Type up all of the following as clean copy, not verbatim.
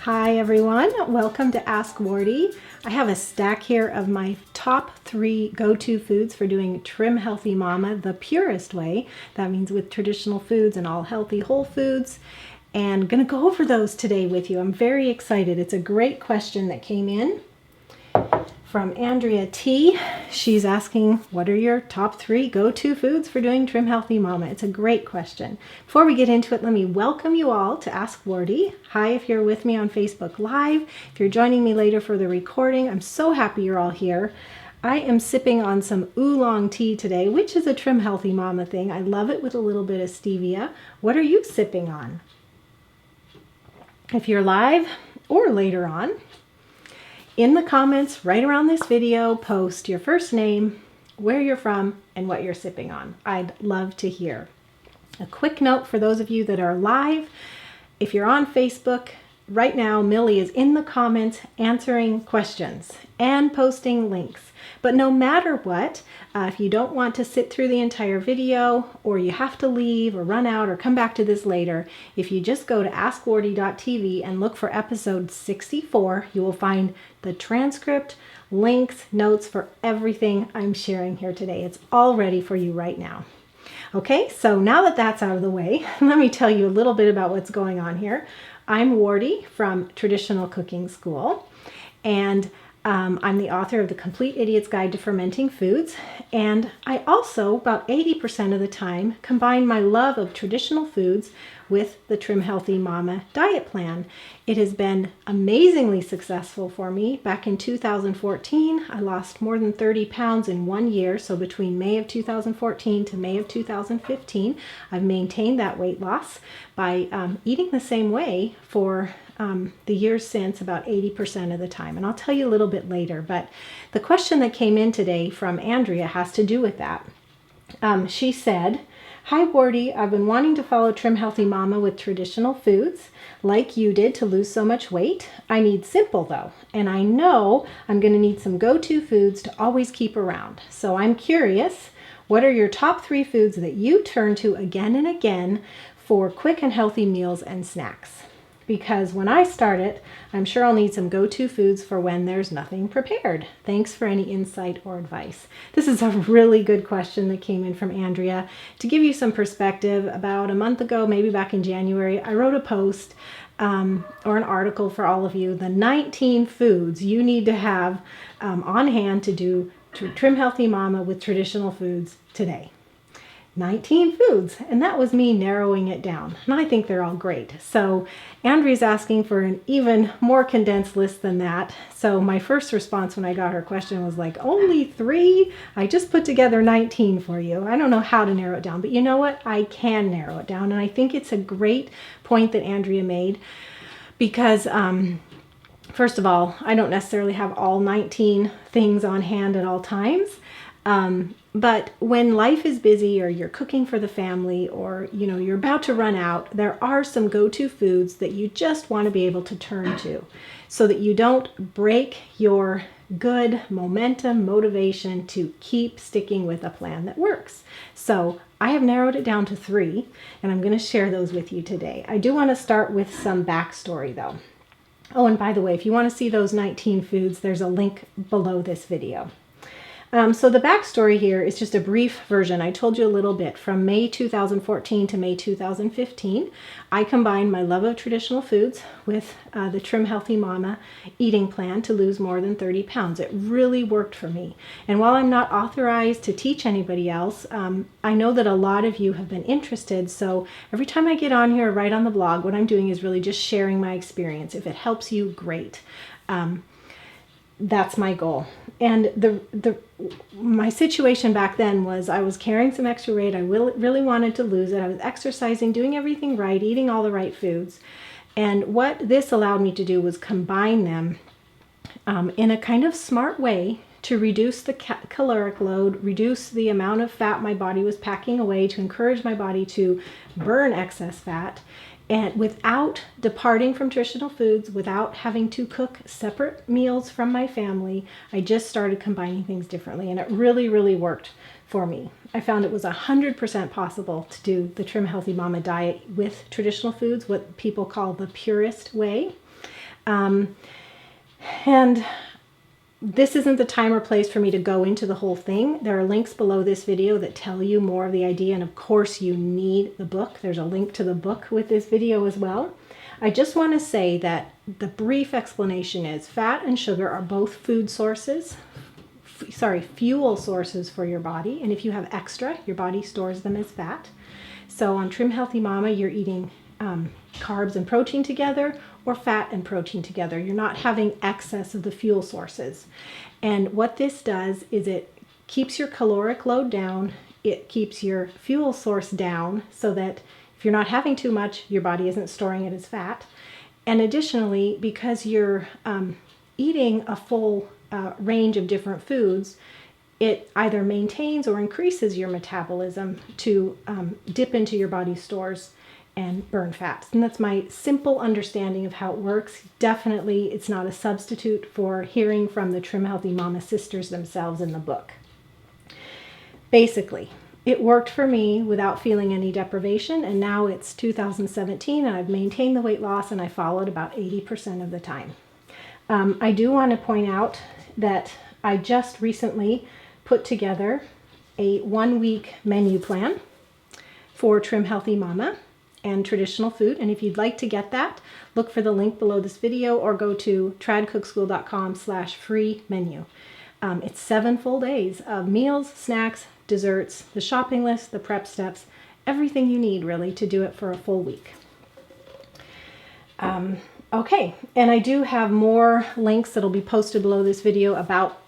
Hi everyone, welcome to Ask Wardee. I have a stack here of my top 3 go-to foods for doing Trim Healthy Mama the purist way. That means with traditional foods and all healthy whole foods. And I'm going to go over those today with you. I'm very excited. It's a great question that came in from Andrea T. She's asking, what are your top 3 go-to foods for doing Trim Healthy Mama? It's a great question. Before we get into it, let me welcome you all to Ask Wardee. Hi, if you're with me on Facebook Live. If you're joining me later for the recording, I'm so happy you're all here. I am sipping on some Oolong Tea today, which is a Trim Healthy Mama thing. I love it with a little bit of stevia. What are you sipping on? If you're live or later on, in the comments right around this video, post your first name, where you're from, and what you're sipping on. I'd love to hear. A quick note for those of you that are live, if you're on Facebook, right now Millie is in the comments answering questions and posting links. But no matter what, if you don't want to sit through the entire video, or you have to leave or run out or come back to this later, if you just go to askwardee.tv and look for episode 64, you will find the transcript, links, notes for everything I'm sharing here today. It's all ready for you right now. Okay, so now that that's out of the way, let me tell you a little bit about what's going on here. I'm Wardee from Traditional Cooking School, and I'm the author of The Complete Idiot's Guide to Fermenting Foods, and I also, about 80% of the time, combine my love of traditional foods with the Trim Healthy Mama diet plan. It has been amazingly successful for me. Back in 2014, I lost more than 30 pounds in 1 year, so between May of 2014 to May of 2015, I've maintained that weight loss by eating the same way for the years since, about 80% of the time. And I'll tell you a little bit later, but the question that came in today from Andrea has to do with that. She said, "Hi Wardee, I've been wanting to follow Trim Healthy Mama with traditional foods like you did to lose so much weight. I need simple though, and I know I'm going to need some go-to foods to always keep around. So I'm curious, what are your top 3 foods that you turn to again and again for quick and healthy meals and snacks? Because when I start it, I'm sure I'll need some go-to foods for when there's nothing prepared. Thanks for any insight or advice." This is a really good question that came in from Andrea. To give you some perspective, about a month ago, maybe back in January, I wrote a post or an article for all of you, the 19 foods you need to have on hand to do Trim Healthy Mama with traditional foods today. 19 foods, and that was me narrowing it down, and I think they're all great. So Andrea's asking for an even more condensed list than that. So my first response when I got her question was like, only 3? I just put together 19 for you. I don't know how to narrow it down, but you know what? I can narrow it down, and I think it's a great point that Andrea made because first of all, I don't necessarily have all 19 things on hand at all times. But when life is busy, or you're cooking for the family, or you're about to run out, there are some go-to foods that you just want to be able to turn to so that you don't break your good momentum, motivation to keep sticking with a plan that works. So I have narrowed it down to 3, and I'm going to share those with you today. I do want to start with some backstory though. Oh, and by the way, if you want to see those 19 foods, there's a link below this video. So the backstory here is just a brief version. I told you a little bit. From May 2014 to May 2015, I combined my love of traditional foods with the Trim Healthy Mama eating plan to lose more than 30 pounds. It really worked for me. And while I'm not authorized to teach anybody else, I know that a lot of you have been interested. So every time I get on here or write on the blog, what I'm doing is really just sharing my experience. If it helps you, great. That's my goal. And my situation back then was I was carrying some extra weight. I really wanted to lose it. I was exercising, doing everything right, eating all the right foods. And what this allowed me to do was combine them in a kind of smart way to reduce the caloric load, reduce the amount of fat my body was packing away, to encourage my body to burn excess fat, and without departing from traditional foods, without having to cook separate meals from my family. I just started combining things differently, and it really, really worked for me. I found it was 100% possible to do the Trim Healthy Mama diet with traditional foods, what people call the purist way. And this isn't the time or place for me to go into the whole thing. There are links below this video that tell you more of the idea, and of course you need the book. There's a link to the book with this video as well. I just want to say that the brief explanation is fat and sugar are both fuel sources for your body, and if you have extra, your body stores them as fat. So on Trim Healthy Mama, you're eating carbs and protein together, or fat and protein together. You're not having excess of the fuel sources. And what this does is it keeps your caloric load down, it keeps your fuel source down, so that if you're not having too much, your body isn't storing it as fat. And additionally, because you're eating a full range of different foods, it either maintains or increases your metabolism to dip into your body's stores and burn fats. And that's my simple understanding of how it works. Definitely, it's not a substitute for hearing from the Trim Healthy Mama sisters themselves in the book. Basically, it worked for me without feeling any deprivation, and now it's 2017 and I've maintained the weight loss and I followed about 80% of the time. I do want to point out that I just recently put together a 1-week menu plan for Trim Healthy Mama and traditional food. And if you'd like to get that, look for the link below this video or go to tradcookschool.com/free menu. It's 7 full days of meals, snacks, desserts, the shopping list, the prep steps, everything you need really to do it for a full week. Okay, and I do have more links that'll be posted below this video about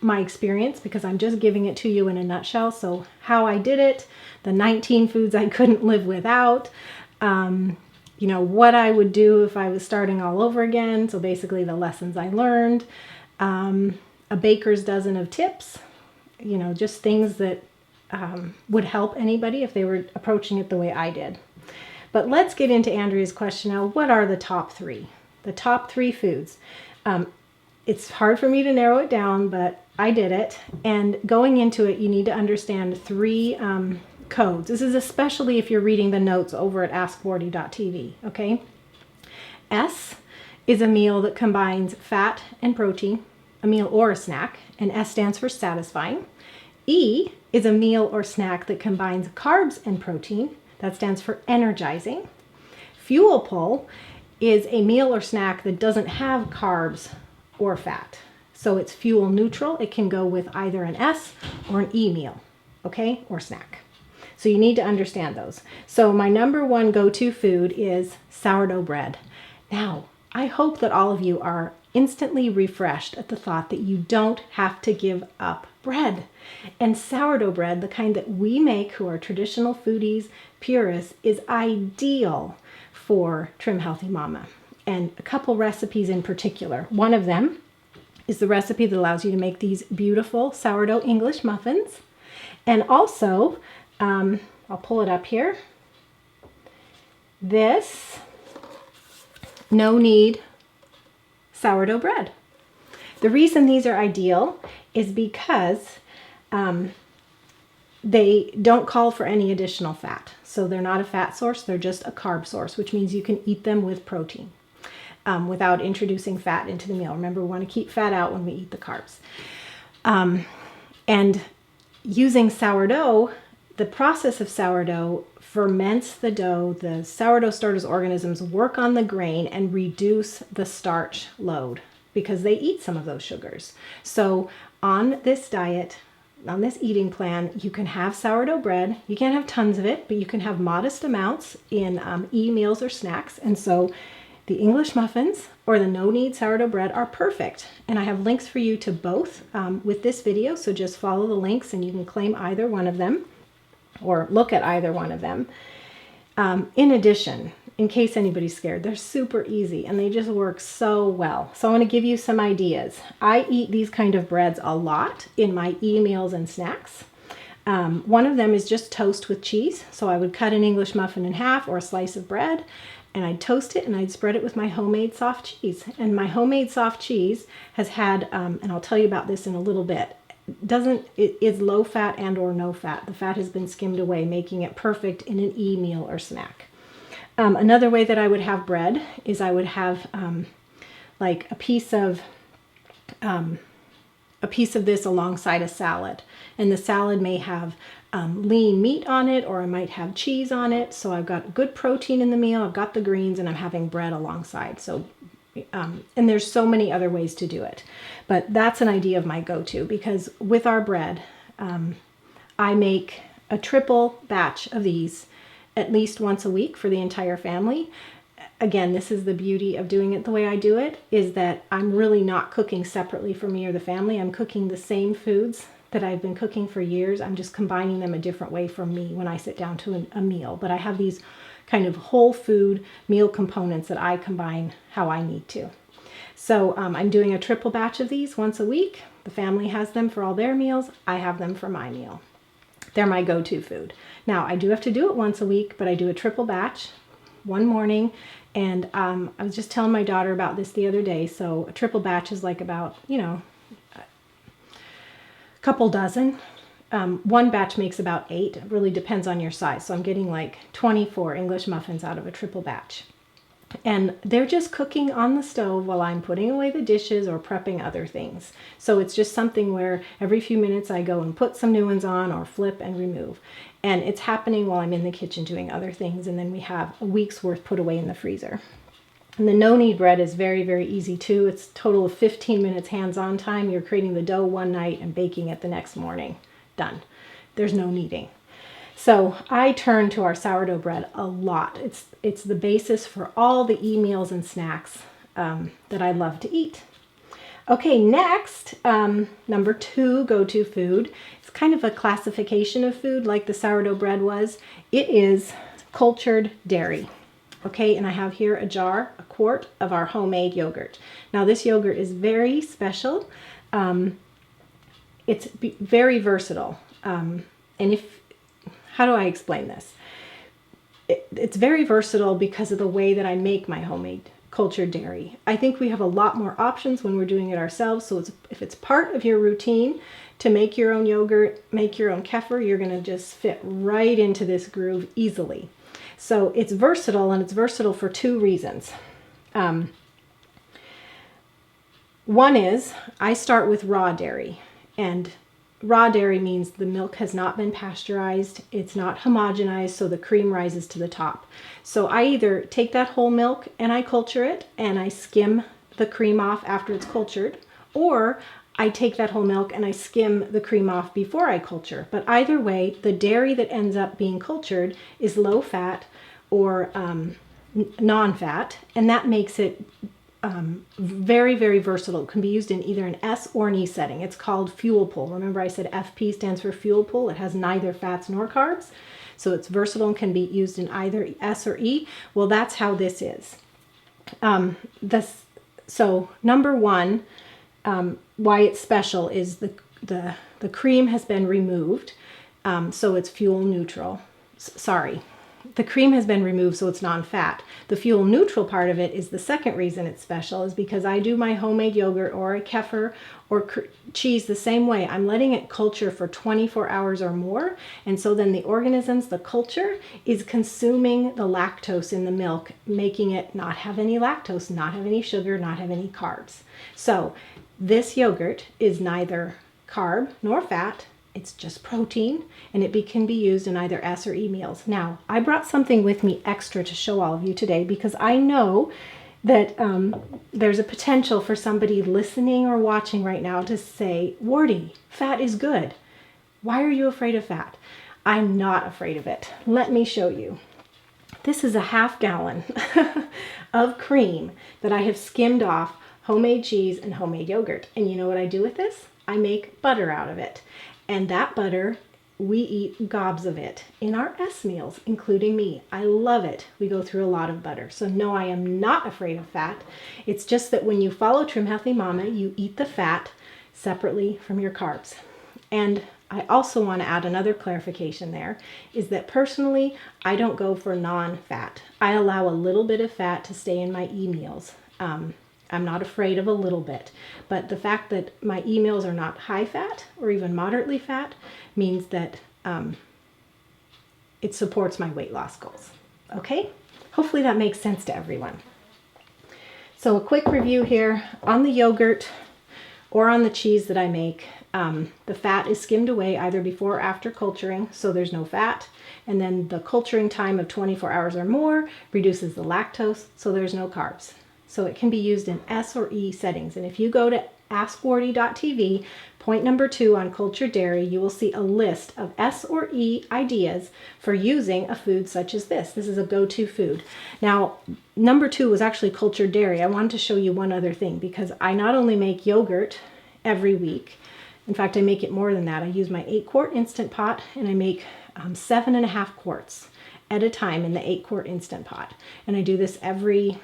my experience, because I'm just giving it to you in a nutshell. So how I did it, the 19 foods I couldn't live without, what I would do if I was starting all over again. So basically the lessons I learned, a baker's dozen of tips, just things that would help anybody if they were approaching it the way I did. But let's get into Andrea's question now. What are the top 3? The top 3 foods. It's hard for me to narrow it down, but I did it. And going into it, you need to understand 3 codes. This is especially if you're reading the notes over at askwardee.tv, okay? S is a meal that combines fat and protein, a meal or a snack, and S stands for satisfying. E is a meal or snack that combines carbs and protein. That stands for energizing. Fuel pull is a meal or snack that doesn't have carbs or fat. So it's fuel neutral. It can go with either an S or an E meal, okay, or snack. So you need to understand those. So my number 1 go-to food is sourdough bread. Now, I hope that all of you are instantly refreshed at the thought that you don't have to give up bread. And sourdough bread, the kind that we make who are traditional foodies, purists, is ideal for Trim Healthy Mama. And a couple recipes in particular. One of them is the recipe that allows you to make these beautiful sourdough English muffins. And also, I'll pull it up here. This no-knead sourdough bread. The reason these are ideal is because they don't call for any additional fat. So they're not a fat source, they're just a carb source, which means you can eat them with protein without introducing fat into the meal. Remember, we want to keep fat out when we eat the carbs. And using sourdough, the process of sourdough ferments the dough. The sourdough starters organisms work on the grain and reduce the starch load because they eat some of those sugars. So on this diet, on this eating plan, you can have sourdough bread. You can't have tons of it, but you can have modest amounts in e-meals or snacks. And so the English muffins or the no-knead sourdough bread are perfect. And I have links for you to both with this video. So just follow the links and you can claim either one of them or look at either one of them. In addition, in case anybody's scared, they're super easy and they just work so well. So I want to give you some ideas. I eat these kind of breads a lot in my e-meals and snacks. One of them is just toast with cheese. So I would cut an English muffin in half or a slice of bread and I'd toast it and I'd spread it with my homemade soft cheese. And my homemade soft cheese has had, and I'll tell you about this in a little bit, it is low fat and or no fat. The fat has been skimmed away, making it perfect in an e-meal or snack. Another way that I would have bread is I would have like a piece of this alongside a salad, and the salad may have lean meat on it, or I might have cheese on it. So I've got good protein in the meal, I've got the greens, and I'm having bread alongside. So and there's so many other ways to do it, but that's an idea of my go-to, because with our bread, I make a triple batch of these at least once a week for the entire family. Again, this is the beauty of doing it the way I do it, is that I'm really not cooking separately for me or the family. I'm cooking the same foods that I've been cooking for years. I'm just combining them a different way for me when I sit down to a meal. But I have these kind of whole food meal components that I combine how I need to. So I'm doing a triple batch of these once a week. The family has them for all their meals. I have them for my meal. They're my go-to food. Now, I do have to do it once a week, but I do a triple batch one morning. And I was just telling my daughter about this the other day. So a triple batch is like about, a couple dozen. One batch makes about 8. It really depends on your size. So I'm getting like 24 English muffins out of a triple batch. And they're just cooking on the stove while I'm putting away the dishes or prepping other things. So it's just something where every few minutes I go and put some new ones on or flip and remove. And it's happening while I'm in the kitchen doing other things. And then we have a week's worth put away in the freezer. And the no-knead bread is very, very easy too. It's a total of 15 minutes hands-on time. You're creating the dough one night and baking it the next morning. Done. There's no kneading. So I turn to our sourdough bread a lot. It's the basis for all the meals and snacks that I love to eat. Okay, next, number 2 go-to food. It's kind of a classification of food like the sourdough bread was. It is cultured dairy. Okay, and I have here a quart of our homemade yogurt. Now this yogurt is very special. It's very versatile. How do I explain this? It's very versatile because of the way that I make my homemade cultured dairy. I think we have a lot more options when we're doing it ourselves. So if it's part of your routine to make your own yogurt, make your own kefir, you're going to just fit right into this groove easily. So it's versatile, and it's versatile for 2 reasons. One is I start with raw dairy, and raw dairy means the milk has not been pasteurized, it's not homogenized, so the cream rises to the top. So I either take that whole milk and I culture it and I skim the cream off after it's cultured, or I take that whole milk and I skim the cream off before I culture. But either way, the dairy that ends up being cultured is low fat or non-fat, and that makes it very, very versatile. It can be used in either an S or an E setting. It's called fuel pool. Remember I said FP stands for fuel pool. It has neither fats nor carbs. So it's versatile and can be used in either S or E. Well, that's how this is. So number 1, why it's special is the cream has been removed. So it's fuel neutral. The cream has been removed, so it's non-fat. The fuel neutral part of it is the second reason it's special, is because I do my homemade yogurt or a kefir or cheese the same way. I'm letting it culture for 24 hours or more. And so then the organisms, the culture, is consuming the lactose in the milk, making it not have any lactose, not have any sugar, not have any carbs. So this yogurt is neither carb nor fat. It's just protein, and it can be used in either S or E meals. Now, I brought something with me extra to show all of you today, because I know that there's a potential for somebody listening or watching right now to say, Wardee, fat is good. Why are you afraid of fat? I'm not afraid of it. Let me show you. This is a half gallon of cream that I have skimmed off homemade cheese and homemade yogurt. And you know what I do with this? I make butter out of it. And that butter, we eat gobs of it in our S meals, including me. I love it. We go through a lot of butter. So no, I am not afraid of fat. It's just that when you follow Trim Healthy Mama, you eat the fat separately from your carbs. And I also want to add another clarification there, is that personally, I don't go for non-fat. I allow a little bit of fat to stay in my e-meals. I'm not afraid of a little bit, but the fact that my e-meals are not high fat or even moderately fat means that it supports my weight loss goals. Okay? hopefully that makes sense to everyone. So a quick review here on the yogurt or on the cheese that I make. The fat is skimmed away either before or after culturing, so there's no fat. And then the culturing time of 24 hours or more reduces the lactose, so there's no carbs. So it can be used in S or E settings. And if you go to askwardee.tv, point number 2 on cultured dairy, you will see a list of S or E ideas for using a food such as this. This is a go-to food. Now, number 2 was actually cultured dairy. I wanted to show you one other thing because I not only make yogurt every week, in fact, I make it more than that. I use my 8-quart Instant Pot and I make 7.5 quarts at a time in the 8-quart Instant Pot. And I do this every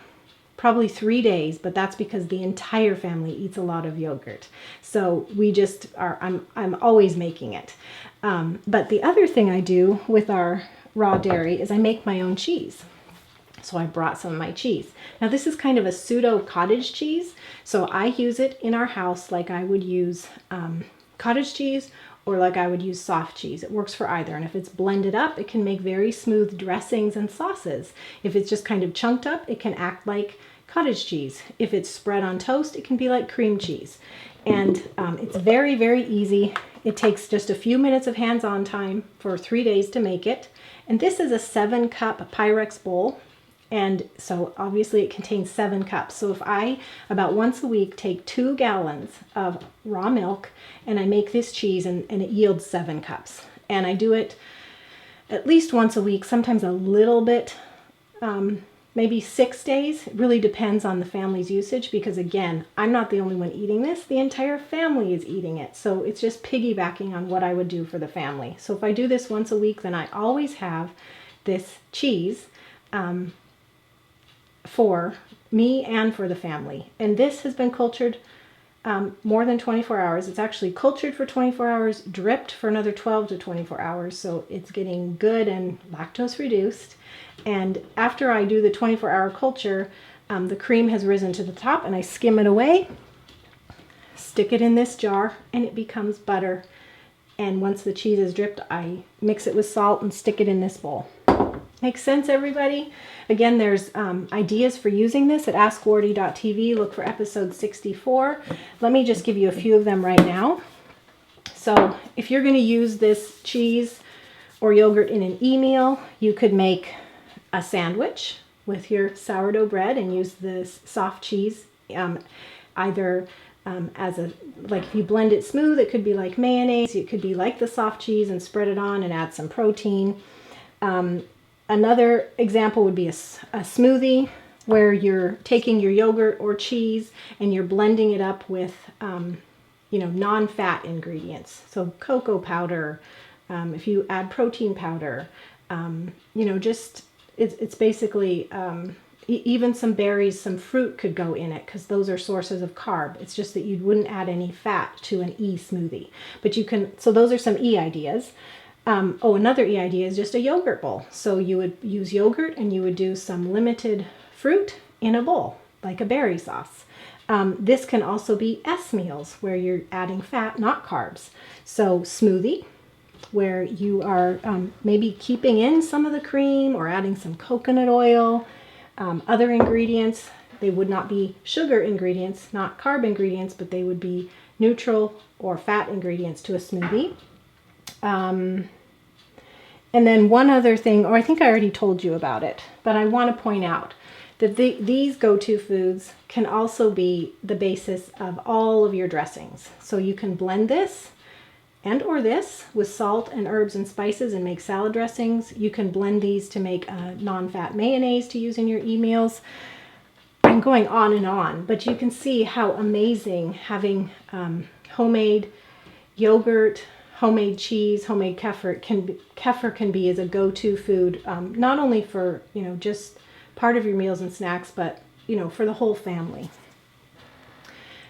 probably 3 days, but that's because the entire family eats a lot of yogurt. So we just are, I'm always making it. But the other thing I do with our raw dairy is I make my own cheese. So I brought some of my cheese. Now this is kind of a pseudo cottage cheese. So I use it in our house like I would use cottage cheese or like I would use soft cheese. It works for either. And if it's blended up, it can make very smooth dressings and sauces. If it's just kind of chunked up, it can act like cottage cheese. If it's spread on toast, it can be like cream cheese. And it's very, very easy. It takes just a few minutes of hands-on time for 3 days to make it. And this is a 7-cup Pyrex bowl. And so obviously it contains 7 cups. So if I, about once a week, take 2 gallons of raw milk and I make this cheese and it yields 7 cups. And I do it at least once a week, sometimes a little bit, maybe 6 days. It really depends on the family's usage because again, I'm not the only one eating this. The entire family is eating it. So it's just piggybacking on what I would do for the family. So if I do this once a week, then I always have this cheese for me and for the family. And this has been cultured more than 24 hours. It's actually cultured for 24 hours, dripped for another 12 to 24 hours. So it's getting good and lactose reduced. And after I do the 24-hour culture, the cream has risen to the top and I skim it away, stick it in this jar, and it becomes butter. And once the cheese is dripped, I mix it with salt and stick it in this bowl. Makes sense, everybody? Again, there's ideas for using this at askwardee.tv. Look for episode 64. Let me just give you a few of them right now. So if you're going to use this cheese or yogurt in an e-meal, you could make a sandwich with your sourdough bread and use this soft cheese either as a, like if you blend it smooth, it could be like mayonnaise. It could be like the soft cheese and spread it on and add some protein. Another example would be a smoothie where you're taking your yogurt or cheese and you're blending it up with, non-fat ingredients. So cocoa powder, if you add protein powder, it's basically, even some berries, some fruit could go in it because those are sources of carb. It's just that you wouldn't add any fat to an E smoothie. But you can, so those are some E ideas. Another E idea is just a yogurt bowl. So you would use yogurt and you would do some limited fruit in a bowl, like a berry sauce. This can also be S meals where you're adding fat, not carbs. So smoothie, where you are maybe keeping in some of the cream or adding some coconut oil, other ingredients. They would not be sugar ingredients, not carb ingredients, but they would be neutral or fat ingredients to a smoothie. And then one other thing, or I think I already told you about it, but I want to point out that these go-to foods can also be the basis of all of your dressings. So you can blend this and or this with salt and herbs and spices and make salad dressings. You can blend these to make a non-fat mayonnaise to use in your e-meals. I'm going on, but you can see how amazing having homemade yogurt, homemade cheese, homemade kefir can be as a go-to food, not only for, just part of your meals and snacks, but, for the whole family.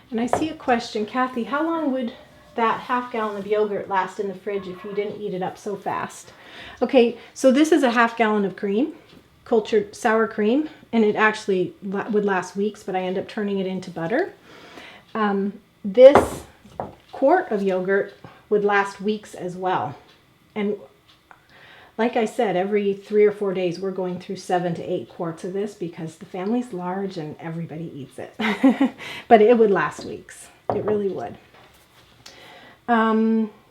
And I see a question, Kathy, how long would that half gallon of yogurt last in the fridge if you didn't eat it up so fast? Okay, so this is a half gallon of cream, cultured sour cream, and it actually would last weeks, but I end up turning it into butter. This quart of yogurt would last weeks as well. And like I said, every 3 or 4 days we're going through 7 to 8 quarts of this because the family's large and everybody eats it. But it would last weeks. It really would.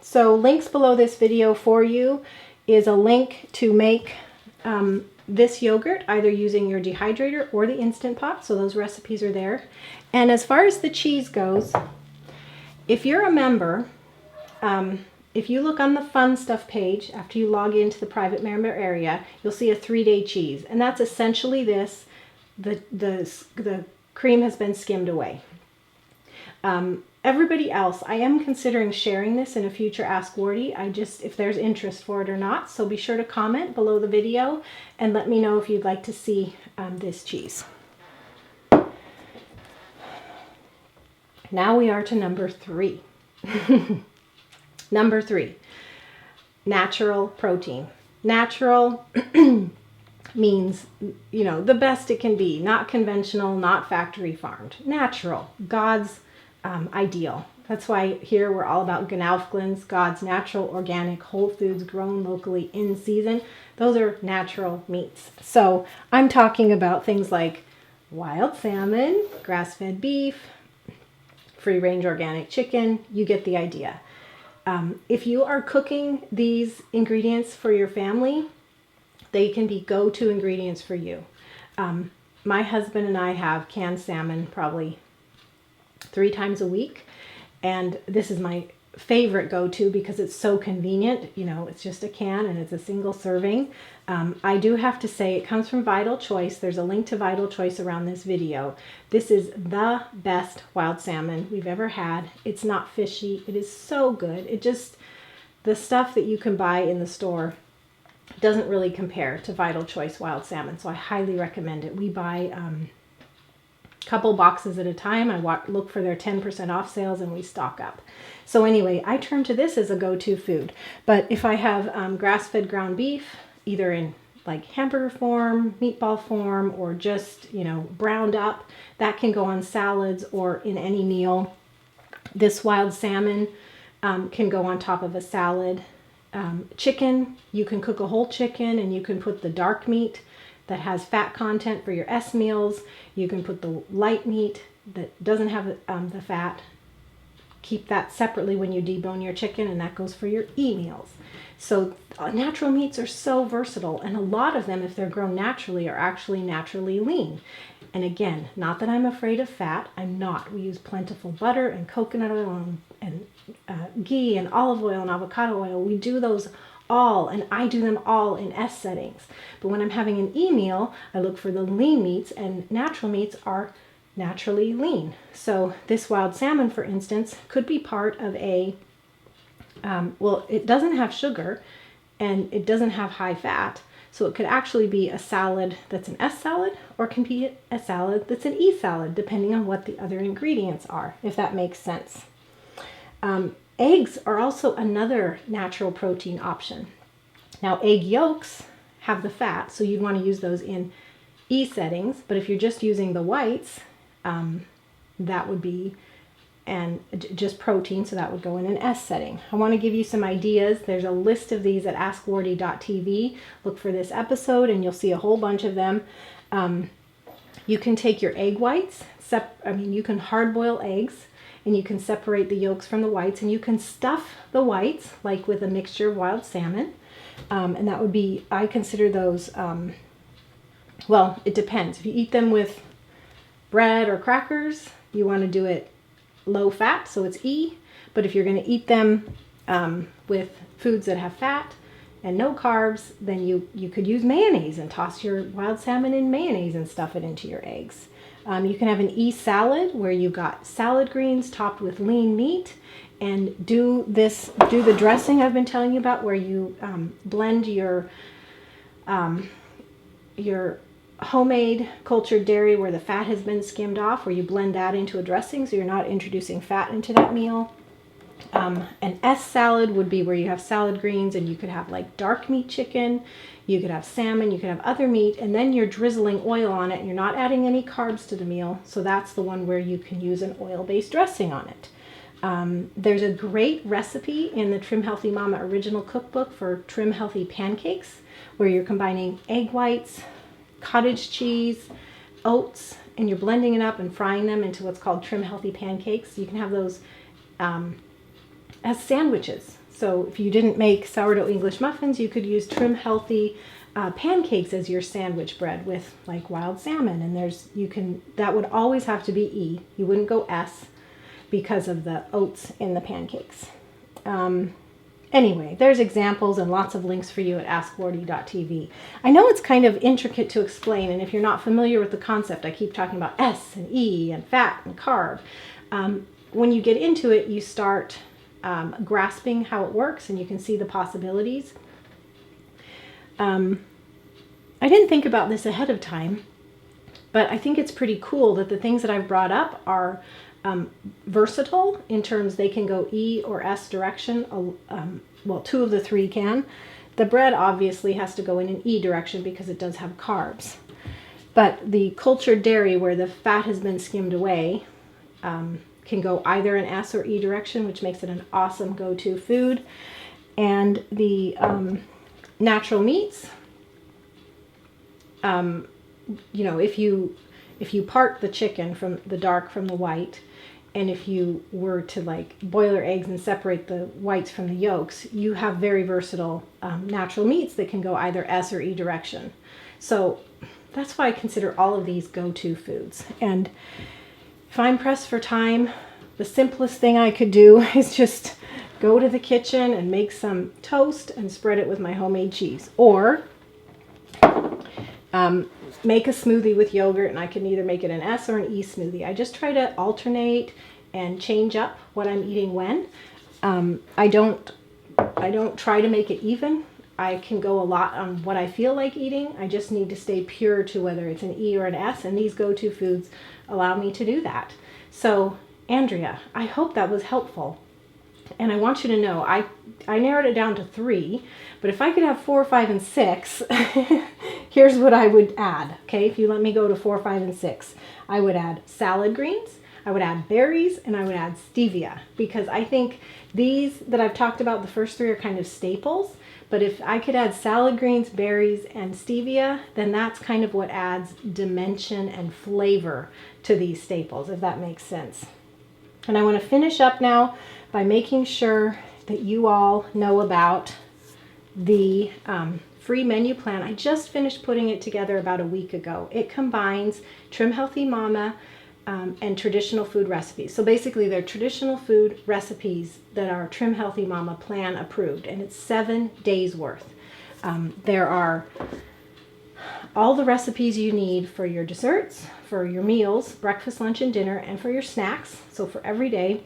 So links below this video for you is a link to make this yogurt, either using your dehydrator or the Instant Pot. So those recipes are there. And as far as the cheese goes, if you're a member, if you look on the Fun Stuff page, after you log into the private member area, you'll see a 3-day cheese. And that's essentially this. The cream has been skimmed away. Everybody else, I am considering sharing this in a future Ask Wardee. If there's interest for it or not. So be sure to comment below the video and let me know if you'd like to see this cheese. Now we are to number 3. Number 3, natural protein. Natural means, you know, the best it can be. Not conventional, not factory farmed. Natural, God's ideal. That's why here we're all about Gnaufglins, God's natural, organic, whole foods grown locally in season. Those are natural meats. So I'm talking about things like wild salmon, grass-fed beef, free-range organic chicken. You get the idea. If you are cooking these ingredients for your family, they can be go-to ingredients for you. My husband and I have canned salmon probably 3 times a week, and this is my favorite go-to because it's so convenient. You know, it's just a can and it's a single serving. I do have to say it comes from Vital Choice. There's a link to Vital Choice around this video. This is the best wild salmon we've ever had. It's not fishy. It is so good. The stuff that you can buy in the store doesn't really compare to Vital Choice wild salmon. So I highly recommend it. We buy couple boxes at a time. I look for their 10% off sales and we stock up. So anyway, I turn to this as a go-to food. But if I have grass-fed ground beef, either in like hamburger form, meatball form, or just, you know, browned up, that can go on salads or in any meal. This wild salmon can go on top of a salad. Chicken, you can cook a whole chicken and you can put the dark meat that has fat content for your S meals. You can put the light meat that doesn't have the fat. Keep that separately when you debone your chicken, and that goes for your E meals. So natural meats are so versatile, and a lot of them, if they're grown naturally, are actually naturally lean. And again, not that I'm afraid of fat. I'm not. We use plentiful butter and coconut oil and ghee and olive oil and avocado oil. We do those all, and I do them all in S settings. But when I'm having an E meal, I look for the lean meats, and natural meats are naturally lean. So this wild salmon, for instance, could be part of a, well, it doesn't have sugar and it doesn't have high fat. So it could actually be a salad that's an S salad, or it can be a salad that's an E salad, depending on what the other ingredients are, if that makes sense. Eggs are also another natural protein option. Now, egg yolks have the fat, so you'd want to use those in E settings, but if you're just using the whites, that would be just protein, so that would go in an S setting. I want to give you some ideas. There's a list of these at askwardee.tv. Look for this episode and you'll see a whole bunch of them. You can take your egg whites, you can hard boil eggs, and you can separate the yolks from the whites, and you can stuff the whites like with a mixture of wild salmon. And that would be, I consider those, well, it depends. If you eat them with bread or crackers, you want to do it low fat, so it's E. But if you're going to eat them with foods that have fat and no carbs, then you could use mayonnaise and toss your wild salmon in mayonnaise and stuff it into your eggs. You can have an E salad where you've got salad greens topped with lean meat, and do the dressing I've been telling you about, where you blend your homemade cultured dairy where the fat has been skimmed off, where you blend that into a dressing so you're not introducing fat into that meal. An S salad would be where you have salad greens, and you could have like dark meat chicken, you could have salmon, you could have other meat, and then you're drizzling oil on it and you're not adding any carbs to the meal. So that's the one where you can use an oil-based dressing on it. There's a great recipe in the Trim Healthy Mama original cookbook for trim healthy pancakes, where you're combining egg whites, cottage cheese, oats, and you're blending it up and frying them into what's called trim healthy pancakes. You can have those as sandwiches. So if you didn't make sourdough English muffins, you could use trim healthy pancakes as your sandwich bread with like wild salmon. And that would always have to be E. You wouldn't go S because of the oats in the pancakes. Anyway, there's examples and lots of links for you at askwardee.tv. I know it's kind of intricate to explain, and if you're not familiar with the concept, I keep talking about S and E and fat and carb. When you get into it, you start grasping how it works, and you can see the possibilities. I didn't think about this ahead of time, but I think it's pretty cool that the things that I've brought up are versatile in terms they can go E or S direction. Well, two of the three can. The bread obviously has to go in an E direction because it does have carbs. But the cultured dairy, where the fat has been skimmed away, can go either an S or E direction, which makes it an awesome go-to food. And the natural meats, if you part the chicken from the dark from the white, and if you were to like boil your eggs and separate the whites from the yolks, you have very versatile natural meats that can go either S or E direction. So that's why I consider all of these go-to foods. And if I'm pressed for time, the simplest thing I could do is just go to the kitchen and make some toast and spread it with my homemade cheese. Or make a smoothie with yogurt, and I can either make it an S or an E smoothie. I just try to alternate and change up what I'm eating when. I don't try to make it even. I can go a lot on what I feel like eating. I just need to stay pure to whether it's an E or an S, and these go-to foods allow me to do that. So, Andrea, I hope that was helpful. And I want you to know, I narrowed it down to 3, but if I could have 4, 5, and 6, here's what I would add, okay? If you let me go to 4, 5, and 6, I would add salad greens, I would add berries, and I would add stevia, because I think these that I've talked about, the first 3 are kind of staples, but if I could add salad greens, berries, and stevia, then that's kind of what adds dimension and flavor to these staples, if that makes sense. And I want to finish up now by making sure that you all know about the free menu plan. I just finished putting it together about a week ago. It combines Trim Healthy Mama and traditional food recipes. So basically they're traditional food recipes that are Trim Healthy Mama plan approved, and it's 7 days worth. There are all the recipes you need for your desserts, for your meals, breakfast, lunch, and dinner, and for your snacks. So for every day,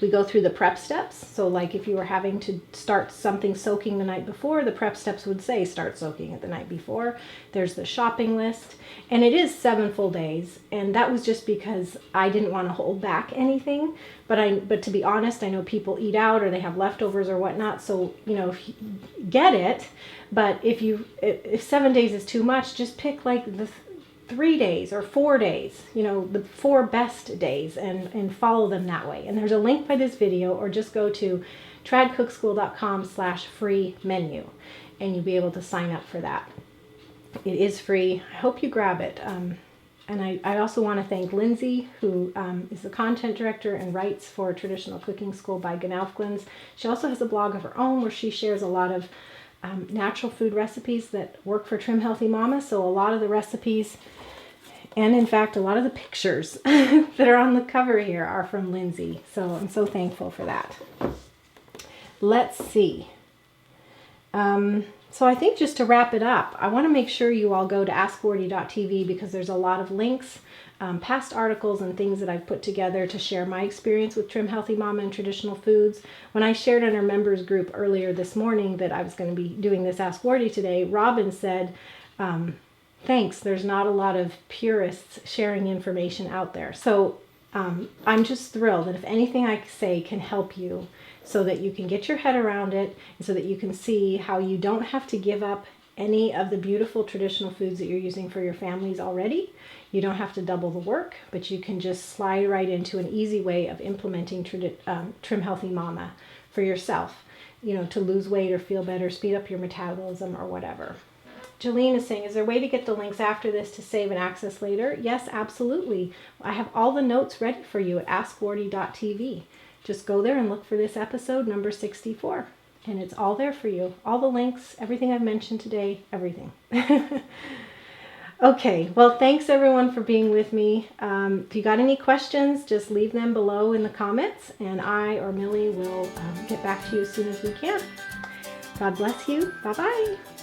we go through the prep steps. So like if you were having to start something soaking the night before, the prep steps would say start soaking it the night before. There's the shopping list, and it is 7 full days. And that was just because I didn't want to hold back anything. But to be honest, I know people eat out or they have leftovers or whatnot. So, if you get it, but if 7 days is too much, just pick like the 3 days or 4 days, the 4 best days, and follow them that way. And there's a link by this video, or just go to tradcookschool.com/free menu, and you'll be able to sign up for that. It is free. I hope you grab it. And I also want to thank Lindsay, who is the content director and writes for Traditional Cooking School by Gnaufglins. She also has a blog of her own where she shares a lot of natural food recipes that work for Trim Healthy Mama. So a lot of the recipes, and in fact, a lot of the pictures that are on the cover here are from Lindsay. So I'm so thankful for that. Let's see. So I think just to wrap it up, I want to make sure you all go to askwardee.tv, because there's a lot of links, past articles and things that I've put together to share my experience with Trim Healthy Mama and traditional foods. When I shared in our members group earlier this morning that I was going to be doing this Ask Wardee today, Robin said, thanks, there's not a lot of purists sharing information out there. So I'm just thrilled that if anything I say can help you so that you can get your head around it, and so that you can see how you don't have to give up any of the beautiful traditional foods that you're using for your families already. You don't have to double the work, but you can just slide right into an easy way of implementing Trim Healthy Mama for yourself, to lose weight or feel better, speed up your metabolism or whatever. Jolene is saying, is there a way to get the links after this to save and access later? Yes, absolutely. I have all the notes ready for you at askwardee.tv. Just go there and look for this episode, number 64. And it's all there for you. All the links, everything I've mentioned today, everything. Okay, well, thanks everyone for being with me. If you got any questions, just leave them below in the comments, and I or Millie will get back to you as soon as we can. God bless you. Bye-bye.